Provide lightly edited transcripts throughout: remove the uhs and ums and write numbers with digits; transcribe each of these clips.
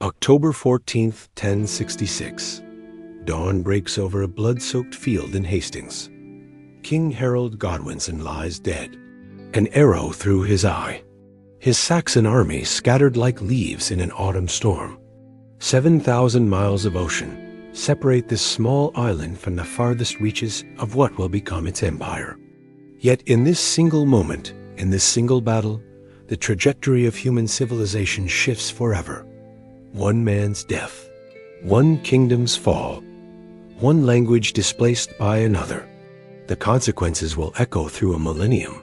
October 14th, 1066. Dawn breaks over a blood-soaked field in Hastings. King Harold Godwinson lies dead, an arrow through his eye. His Saxon army scattered like leaves in an autumn storm. 7,000 miles of ocean separate this small island from the farthest reaches of what will become its empire. Yet in this single moment, in this single battle, the trajectory of human civilization shifts forever. One man's death, one kingdom's fall, one language displaced by another. The consequences will echo through a millennium.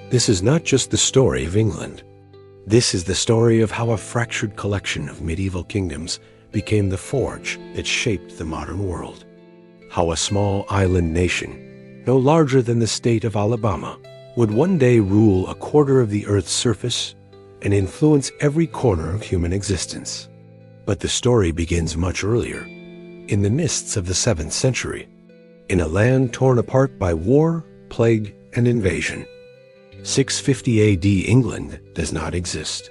This is not just the story of England. This is the story of how a fractured collection of medieval kingdoms became the forge that shaped the modern world. How a small island nation, no larger than the state of Alabama, would one day rule a quarter of the Earth's surface and influence every corner of human existence. But the story begins much earlier, in the mists of the 7th century, in a land torn apart by war, plague, and invasion. 650 AD England does not exist.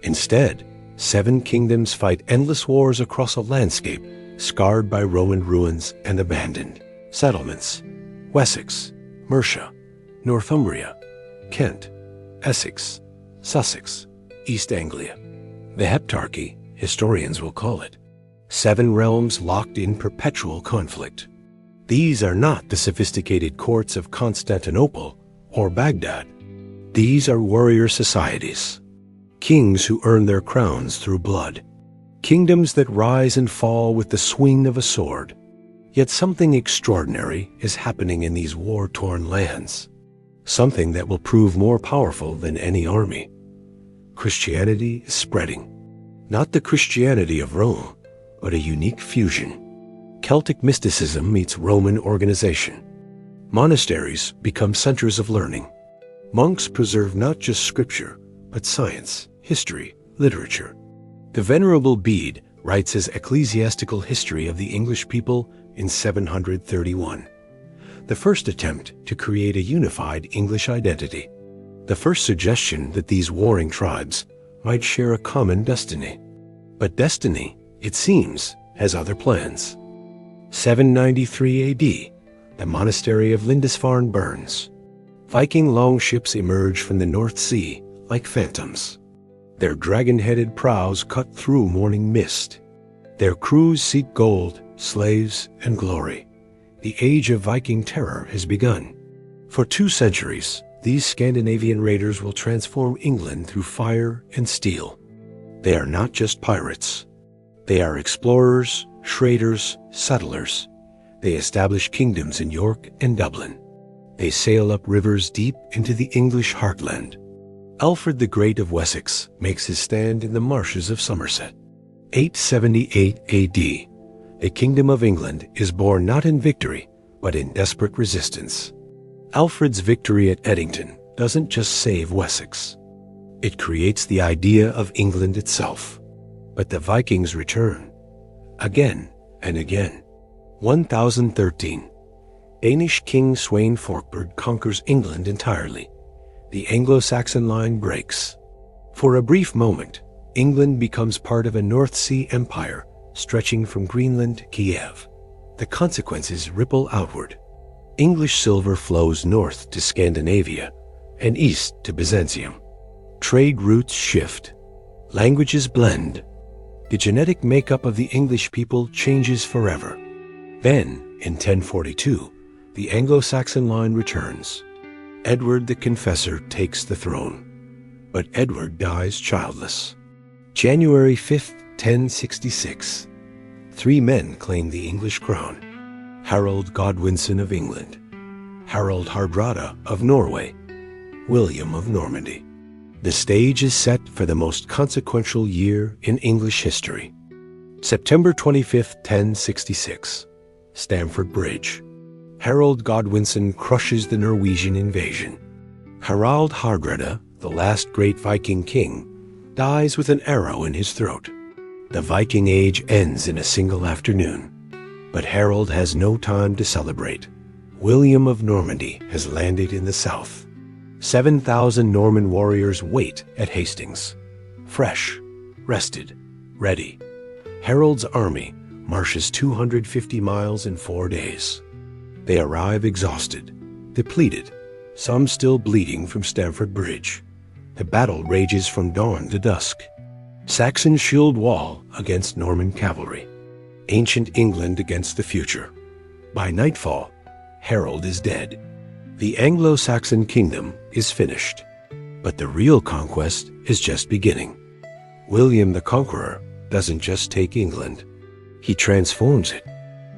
Instead, 7 kingdoms fight endless wars across a landscape scarred by Roman ruins and abandoned settlements. Wessex, Mercia, Northumbria, Kent, Essex, Sussex, East Anglia. The Heptarchy, historians will call it. 7 realms locked in perpetual conflict. These are not the sophisticated courts of Constantinople or Baghdad. These are warrior societies. Kings who earn their crowns through blood. Kingdoms that rise and fall with the swing of a sword. Yet something extraordinary is happening in these war-torn lands. Something that will prove more powerful than any army. Christianity is spreading. Not the Christianity of Rome, but a unique fusion. Celtic mysticism meets Roman organization. Monasteries become centers of learning. Monks preserve not just scripture, but science, history, literature. The Venerable Bede writes his ecclesiastical history of the English people in 731. The first attempt to create a unified English identity. The first suggestion that these warring tribes might share a common destiny. But destiny, it seems, has other plans. 793 AD, the monastery of Lindisfarne burns. Viking longships emerge from the North Sea like phantoms. Their dragon-headed prows cut through morning mist. Their crews seek gold, slaves, and glory. The age of Viking terror has begun. For 2 centuries, these Scandinavian raiders will transform England through fire and steel. They are not just pirates. They are explorers, traders, settlers. They establish kingdoms in York and Dublin. They sail up rivers deep into the English heartland. Alfred the Great of Wessex makes his stand in the marshes of Somerset. 878 AD, the Kingdom of England is born not in victory, but in desperate resistance. Alfred's victory at Edington doesn't just save Wessex. It creates the idea of England itself. But the Vikings return, again and again. 1013. Danish King Sweyn Forkbeard conquers England entirely. The Anglo-Saxon line breaks. For a brief moment, England becomes part of a North Sea empire stretching from Greenland to Kiev. The consequences ripple outward. English silver flows north to Scandinavia and east to Byzantium. Trade routes shift. Languages blend. The genetic makeup of the English people changes forever. Then, in 1042, the Anglo-Saxon line returns. Edward the Confessor takes the throne. But Edward dies childless. January 5th, 1066. 3 men claim the English crown. Harold Godwinson of England, Harold Hardrada of Norway, William of Normandy. The stage is set for the most consequential year in English history. September 25th, 1066. Stamford Bridge. Harold Godwinson crushes the Norwegian invasion. Harald Hardrada, the last great Viking king, dies with an arrow in his throat. The Viking Age ends in a single afternoon. But Harold has no time to celebrate. William of Normandy has landed in the south. 7,000 Norman warriors wait at Hastings. Fresh, rested, ready. Harold's army marches 250 miles in 4 days. They arrive exhausted, depleted, some still bleeding from Stamford Bridge. The battle rages from dawn to dusk. Saxon shield wall against Norman cavalry. Ancient England against the future. By nightfall, Harold is dead. The Anglo-Saxon kingdom is finished. But the real conquest is just beginning. William the Conqueror doesn't just take England. He transforms it.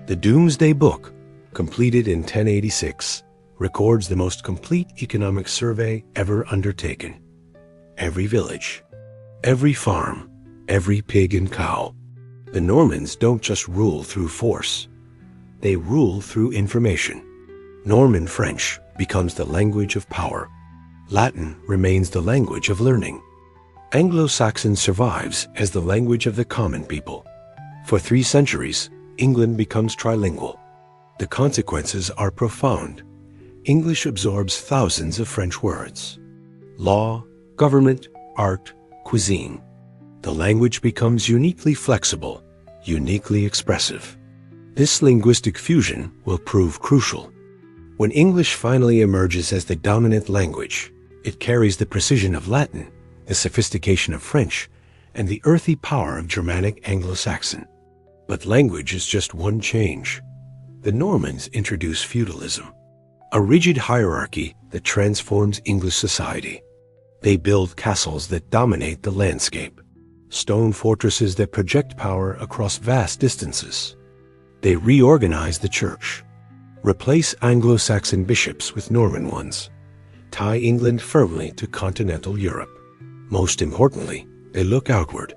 The Doomsday Book, completed in 1086, records the most complete economic survey ever undertaken. Every village, every farm, every pig and cow. The Normans don't just rule through force. They rule through information. Norman French becomes the language of power. Latin remains the language of learning. Anglo-Saxon survives as the language of the common people. For 3 centuries, England becomes trilingual. The consequences are profound. English absorbs thousands of French words. Law, government, art, cuisine. The language becomes uniquely flexible, uniquely expressive. This linguistic fusion will prove crucial. When English finally emerges as the dominant language, it carries the precision of Latin, the sophistication of French, and the earthy power of Germanic Anglo-Saxon. But language is just one change. The Normans introduce feudalism, a rigid hierarchy that transforms English society. They build castles that dominate the landscape, stone fortresses that project power across vast distances. They reorganize the church, replace Anglo-Saxon bishops with Norman ones, tie England firmly to continental Europe. Most importantly, they look outward.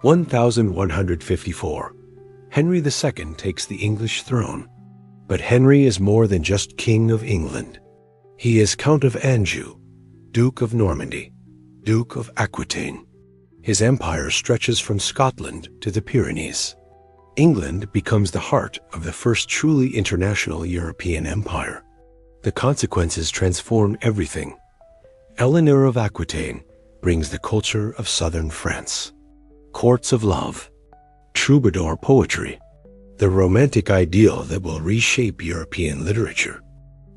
1154. Henry II takes the English throne. But Henry is more than just King of England. He is Count of Anjou, Duke of Normandy, Duke of Aquitaine. His empire stretches from Scotland to the Pyrenees. England becomes the heart of the first truly international European empire. The consequences transform everything. Eleanor of Aquitaine brings the culture of southern France. Courts of love, troubadour poetry, the romantic ideal that will reshape European literature.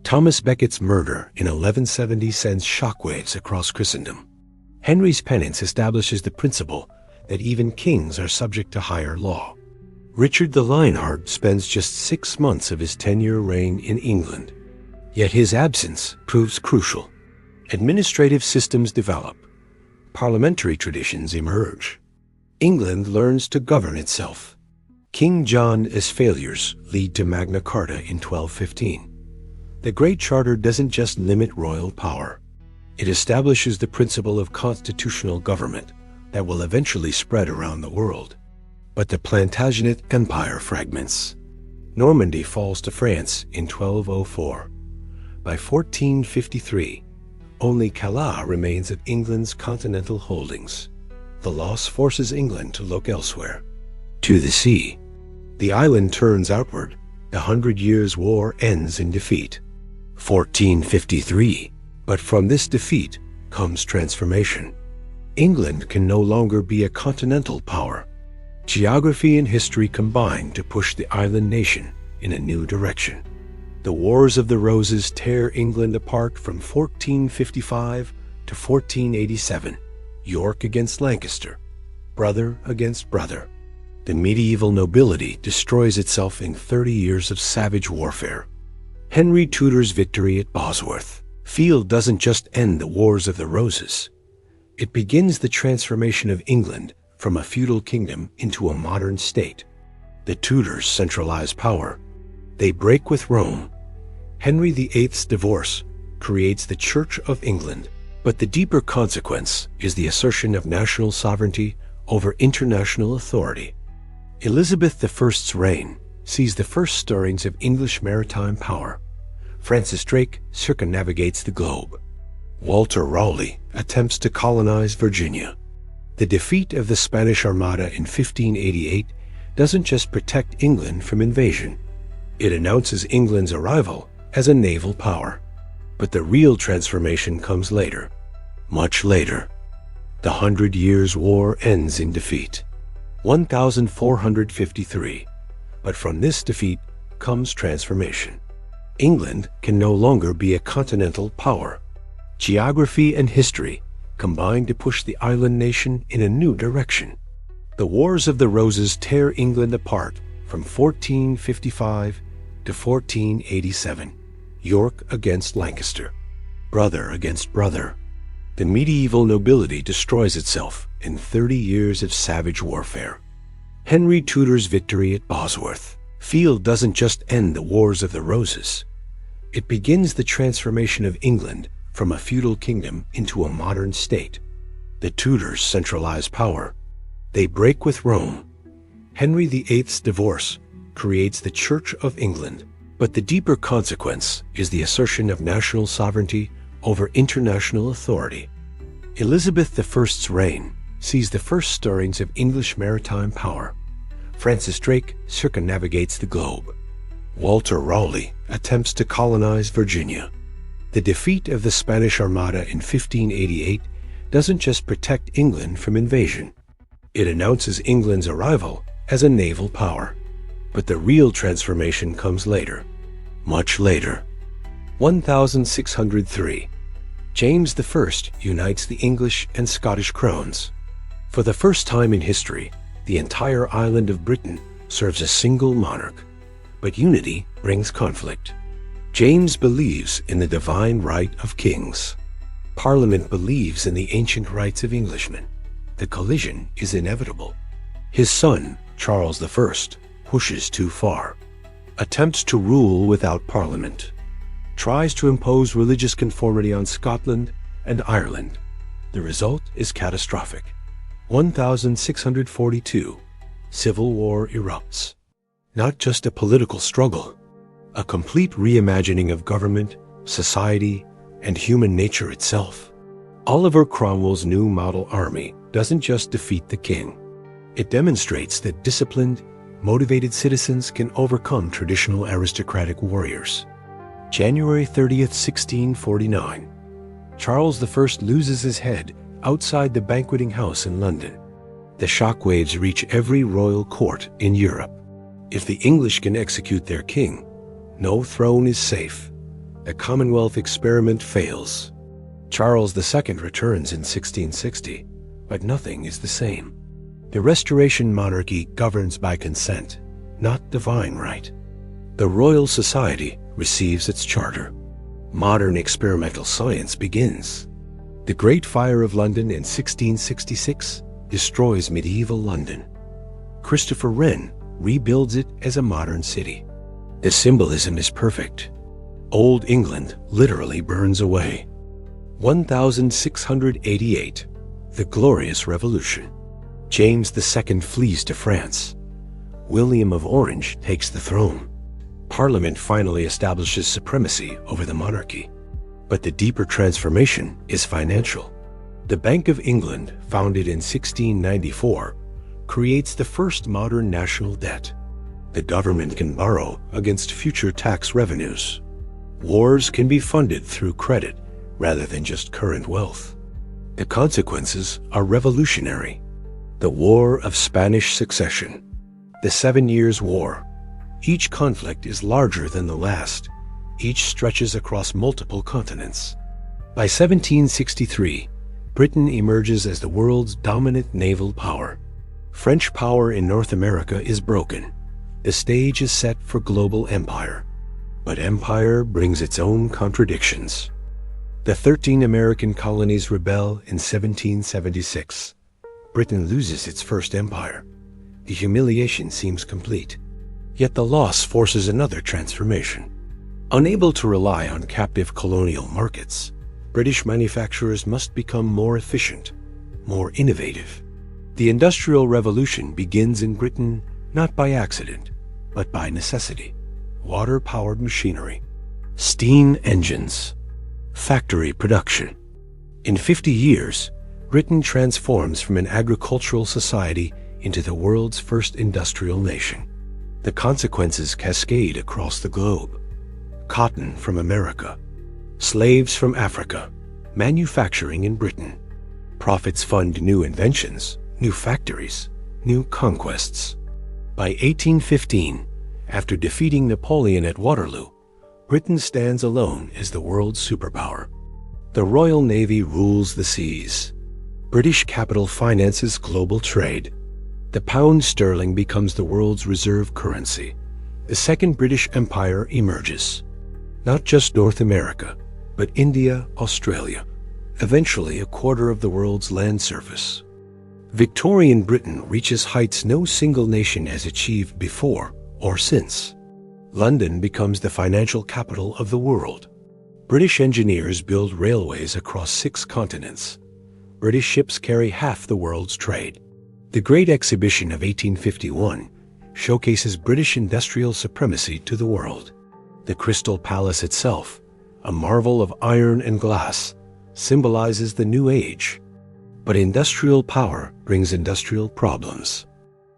Thomas Becket's murder in 1170 sends shockwaves across Christendom. Henry's penance establishes the principle that even kings are subject to higher law. Richard the Lionheart spends just 6 months of his 10-year reign in England. Yet his absence proves crucial. Administrative systems develop. Parliamentary traditions emerge. England learns to govern itself. King John's failures lead to Magna Carta in 1215. The Great Charter doesn't just limit royal power. It establishes the principle of constitutional government that will eventually spread around the world. But the Plantagenet Empire fragments. Normandy falls to France in 1204. By 1453, only Calais remains of England's continental holdings. The loss forces England to look elsewhere. To the sea. The island turns outward. The 100 Years' War ends in defeat. 1453. But from this defeat comes transformation. England can no longer be a continental power. Geography and history combine to push the island nation in a new direction. The Wars of the Roses tear England apart from 1455 to 1487. York against Lancaster, brother against brother. The medieval nobility destroys itself in 30 years of savage warfare. Henry Tudor's victory at Bosworth Field doesn't just end the Wars of the Roses. It begins the transformation of England from a feudal kingdom into a modern state. The Tudors centralize power. They break with Rome. Henry VIII's divorce creates the Church of England. But the deeper consequence is the assertion of national sovereignty over international authority. Elizabeth I's reign sees the first stirrings of English maritime power. Francis Drake circumnavigates the globe. Walter Raleigh attempts to colonize Virginia. The defeat of the Spanish Armada in 1588 doesn't just protect England from invasion. It announces England's arrival as a naval power. But the real transformation comes later, much later. The 100 Years' War ends in defeat. 1453. But from this defeat comes transformation. England can no longer be a continental power. Geography and history combine to push the island nation in a new direction. The Wars of the Roses tear England apart from 1455 to 1487. York against Lancaster. Brother against brother. The medieval nobility destroys itself in 30 years of savage warfare. Henry Tudor's victory at Bosworth Field doesn't just end the Wars of the Roses. It begins the transformation of England from a feudal kingdom into a modern state. The Tudors centralize power. They break with Rome. Henry VIII's divorce creates the Church of England. But the deeper consequence is the assertion of national sovereignty over international authority. Elizabeth I's reign sees the first stirrings of English maritime power. Francis Drake circumnavigates the globe. Walter Raleigh attempts to colonize Virginia. The defeat of the Spanish Armada in 1588 doesn't just protect England from invasion. It announces England's arrival as a naval power. But the real transformation comes later, much later. 1603. James I unites the English and Scottish crowns. For the first time in history, the entire island of Britain serves a single monarch. But unity brings conflict. James believes in the divine right of kings. Parliament believes in the ancient rights of Englishmen. The collision is inevitable. His son, Charles I, pushes too far. Attempts to rule without Parliament. Tries to impose religious conformity on Scotland and Ireland. The result is catastrophic. 1642. Civil War erupts. Not just a political struggle, a complete reimagining of government, society, and human nature itself. Oliver Cromwell's new model army doesn't just defeat the king. It demonstrates that disciplined, motivated citizens can overcome traditional aristocratic warriors. January 30th, 1649. Charles I loses his head outside the banqueting house in London. The shockwaves reach every royal court in Europe. If the English can execute their king, no throne is safe. The Commonwealth experiment fails. Charles II returns in 1660, but nothing is the same. The Restoration monarchy governs by consent, not divine right. The Royal Society receives its charter. Modern experimental science begins. The Great Fire of London in 1666 destroys medieval London. Christopher Wren rebuilds it as a modern city. The symbolism is perfect. Old England literally burns away. 1688. The Glorious Revolution. James II flees to France. William of Orange takes the throne. Parliament finally establishes supremacy over the monarchy. But the deeper transformation is financial. The Bank of England, founded in 1694, creates the first modern national debt. The government can borrow against future tax revenues. Wars can be funded through credit rather than just current wealth. The consequences are revolutionary. The War of Spanish Succession. The 7 Years' War. Each conflict is larger than the last. Each stretches across multiple continents. By 1763, Britain emerges as the world's dominant naval power. French power in North America is broken. The stage is set for global empire. But empire brings its own contradictions. The 13 American colonies rebel in 1776. Britain loses its first empire. The humiliation seems complete. Yet the loss forces another transformation. Unable to rely on captive colonial markets, British manufacturers must become more efficient, more innovative. The Industrial Revolution begins in Britain not by accident, but by necessity. Water-powered machinery, steam engines, factory production. In 50 years, Britain transforms from an agricultural society into the world's first industrial nation. The consequences cascade across the globe. Cotton from America, slaves from Africa, manufacturing in Britain. Profits fund new inventions, new factories, new conquests. By 1815, after defeating Napoleon at Waterloo, Britain stands alone as the world's superpower. The Royal Navy rules the seas. British capital finances global trade. The pound sterling becomes the world's reserve currency. The Second British Empire emerges. Not just North America, but India, Australia, eventually a quarter of the world's land surface. Victorian Britain reaches heights no single nation has achieved before or since. London becomes the financial capital of the world. British engineers build railways across 6 continents. British ships carry half the world's trade. The Great Exhibition of 1851 showcases British industrial supremacy to the world. The Crystal Palace itself, a marvel of iron and glass, symbolizes the new age. But industrial power brings industrial problems.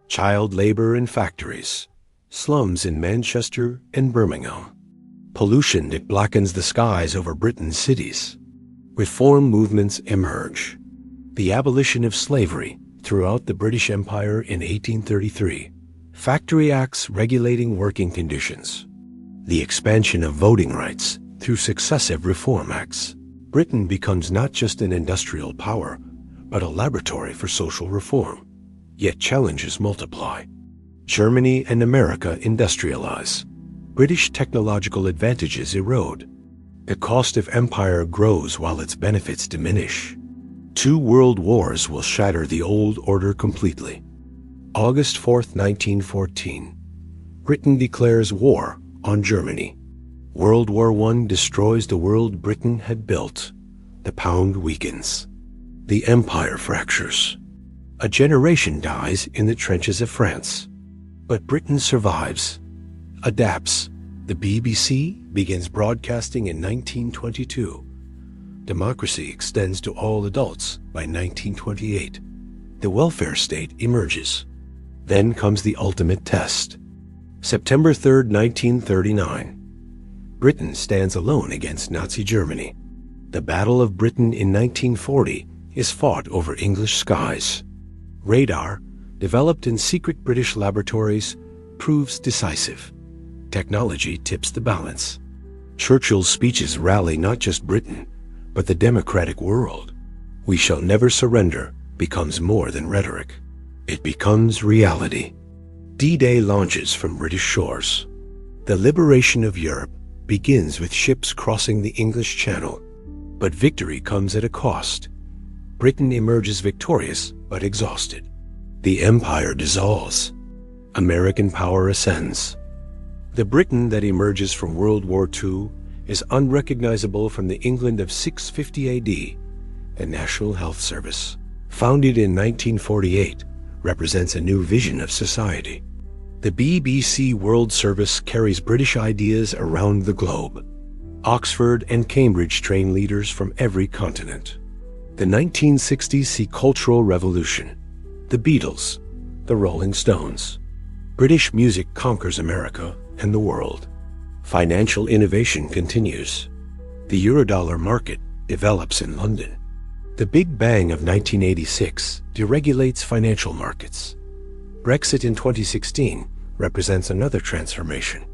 Child labor in factories, slums in Manchester and Birmingham, pollution that blackens the skies over Britain's cities. Reform movements emerge. The abolition of slavery throughout the British Empire in 1833, Factory Acts regulating working conditions, the expansion of voting rights through successive Reform Acts. Britain becomes not just an industrial power, but a laboratory for social reform. Yet challenges multiply. Germany and America industrialize. British technological advantages erode. The cost of empire grows while its benefits diminish. 2 world wars will shatter the old order completely. August 4, 1914. Britain declares war on Germany. World War I destroys the world Britain had built. The pound weakens. The empire fractures. A generation dies in the trenches of France. But Britain survives, adapts. The BBC begins broadcasting in 1922. Democracy extends to all adults by 1928. The welfare state emerges. Then comes the ultimate test. September 3, 1939. Britain stands alone against Nazi Germany. The Battle of Britain in 1940 is fought over English skies. Radar, developed in secret British laboratories, proves decisive. Technology tips the balance. Churchill's speeches rally not just Britain, but the democratic world. We shall never surrender becomes more than rhetoric. It becomes reality. D-Day launches from British shores. The liberation of Europe begins with ships crossing the English Channel. But victory comes at a cost. Britain emerges victorious but exhausted. The empire dissolves. American power ascends. The Britain that emerges from World War II is unrecognizable from the England of 650 AD. The National Health Service, founded in 1948, represents a new vision of society. The BBC World Service carries British ideas around the globe. Oxford and Cambridge train leaders from every continent. The 1960s see cultural revolution. The Beatles, the Rolling Stones. British music conquers America and the world. Financial innovation continues. The Eurodollar market develops in London. The Big Bang of 1986 deregulates financial markets. Brexit in 2016 represents another transformation.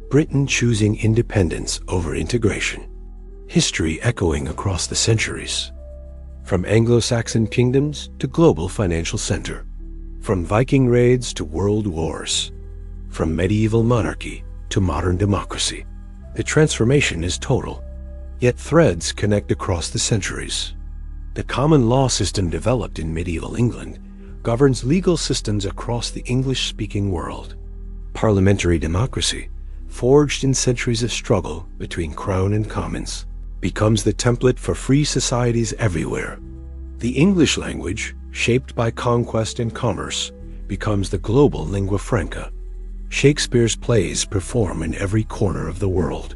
Britain choosing independence over integration. History echoing across the centuries. From Anglo-Saxon kingdoms to global financial center. From Viking raids to world wars. From medieval monarchy to modern democracy. The transformation is total, yet threads connect across the centuries. The common law system developed in medieval England governs legal systems across the English-speaking world. Parliamentary democracy, forged in centuries of struggle between Crown and Commons, becomes the template for free societies everywhere. The English language, shaped by conquest and commerce, becomes the global lingua franca. Shakespeare's plays perform in every corner of the world.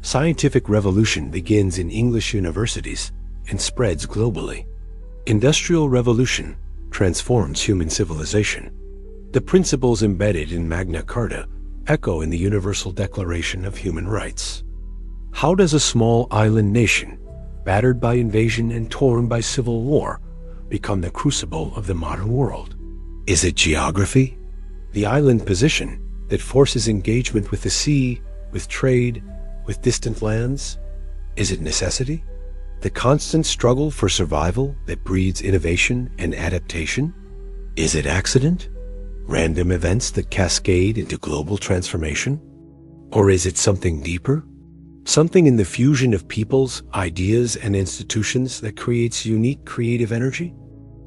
Scientific revolution begins in English universities and spreads globally. Industrial revolution transforms human civilization. The principles embedded in Magna Carta echo in the Universal Declaration of Human Rights. How does a small island nation, battered by invasion and torn by civil war, become the crucible of the modern world? Is it geography? The island position that forces engagement with the sea, with trade, with distant lands? Is it necessity? The constant struggle for survival that breeds innovation and adaptation? Is it accident? Random events that cascade into global transformation? Or is it something deeper? Something in the fusion of peoples, ideas, and institutions that creates unique creative energy?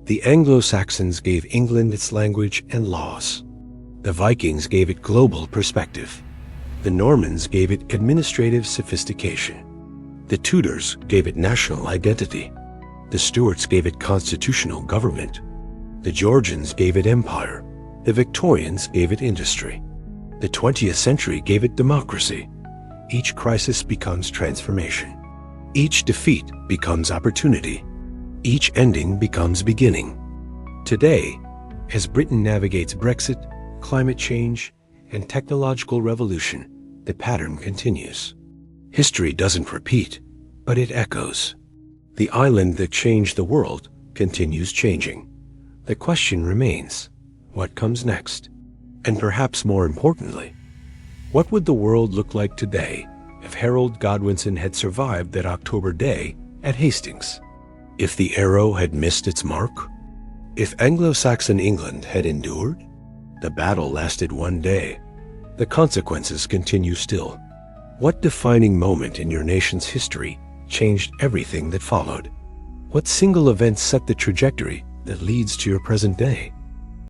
The Anglo-Saxons gave England its language and laws. The Vikings gave it global perspective. The Normans gave it administrative sophistication. The Tudors gave it national identity. The Stuarts gave it constitutional government. The Georgians gave it empire. The Victorians gave it industry. The 20th century gave it democracy. Each crisis becomes transformation. Each defeat becomes opportunity. Each ending becomes beginning. Today, as Britain navigates Brexit, climate change, and technological revolution, the pattern continues. History doesn't repeat, but it echoes. The island that changed the world continues changing. The question remains, what comes next? And perhaps more importantly, what would the world look like today if Harold Godwinson had survived that October day at Hastings? If the arrow had missed its mark? If Anglo-Saxon England had endured? The battle lasted one day. The consequences continue still. What defining moment in your nation's history changed everything that followed? What single event set the trajectory that leads to your present day?